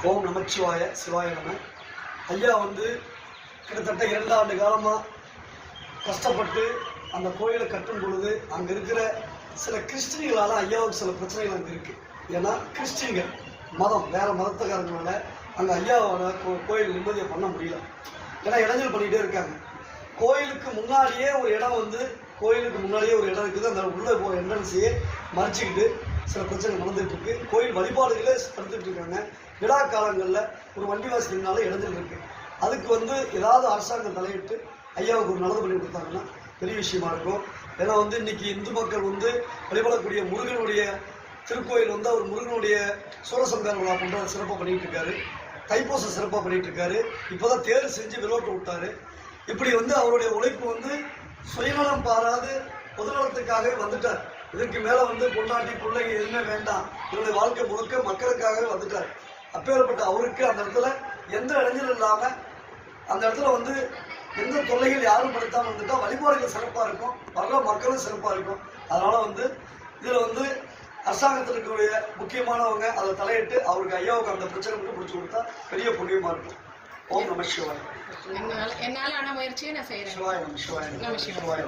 ஓம் நமச்சிவாய சிவாய நம. ஐயா கிட்டத்தட்ட 2 ஆண்டு காலமாக கஷ்டப்பட்டு அந்த கோயிலை கட்டும் பொழுது அங்கே இருக்கிற சில கிறிஸ்டின்களால் ஐயாவுக்கு சில பிரச்சனைகள் அங்கே இருக்குது. ஏன்னா கிறிஸ்டின்கள் மதம் வேறு மதத்துக்காரங்களால அங்கே ஐயாவால் கோயில் நிம்மதியை பண்ண முடியல. ஏன்னா இடைஞ்சல் பண்ணிகிட்டே இருக்காங்க. கோயிலுக்கு முன்னாடியே ஒரு இடம் கோயிலுக்கு முன்னாடியே ஒரு இடம் இருக்குது. அந்த உள்ளே என்ட்ரன்ஸையே மறைச்சிக்கிட்டு சில பிரச்சனை நடந்துகிட்டு இருக்கு. கோயில் வழிபாடுகளே நடந்துகிட்டு இருக்காங்க. விழா காலங்களில் ஒரு வண்டி வாசலினால இடைஞ்சல் இருக்கு. அதுக்கு ஏதாவது அரசாங்கம் தலையிட்டு ஐயாவுக்கு ஒரு நல்லது பண்ணி கொடுத்தாங்கன்னா பெரிய விஷயமா இருக்கும். ஏன்னா இன்னைக்கு இந்து மக்கள் வழிபடக்கூடிய முருகனுடைய திருக்கோயில் அவர் முருகனுடைய சூரசம்கார விழா போன்ற சிறப்பாக பண்ணிட்டு இருக்காரு. தைப்பூசம் சிறப்பாக பண்ணிட்டு இருக்காரு. இப்போதான் தேர் செஞ்சு விலோட்டு விட்டாரு. இப்படி அவருடைய உழைப்பு சுயநலம் பாராது பொதுநலத்துக்காகவே வந்துட்டார். இதற்கு மேல பொண்டாட்டி பிள்ளைங்க எதுவுமே வேண்டாம், இவருடைய வாழ்க்கை முழுக்க மக்களுக்காகவே வந்துட்டார். அப்பேற்பட்ட அவருக்கு அந்த இடத்துல எந்த இடைஞ்சலும் இல்லாம அந்த இடத்துல எந்த தொல்லைகள் யாரும் படுத்தாம வந்துட்டா வழிபாடுகள் சிறப்பா இருக்கும், வர்ற மக்களும் சிறப்பா இருக்கும். அதனால இதுல அரசாங்கத்தில் இருக்கக்கூடிய முக்கியமானவங்க அதை தலையிட்டு அவருக்கு ஐயாவுக்கு அந்த பிரச்சனை மட்டும் பிடிச்சி கொடுத்தா பெரிய புண்ணியமா இருக்கும். ஓம் நம சிவாய. என்னால முயற்சியை நான் செய்யறேன். சிவாய நம சிவாய நம சிவாய.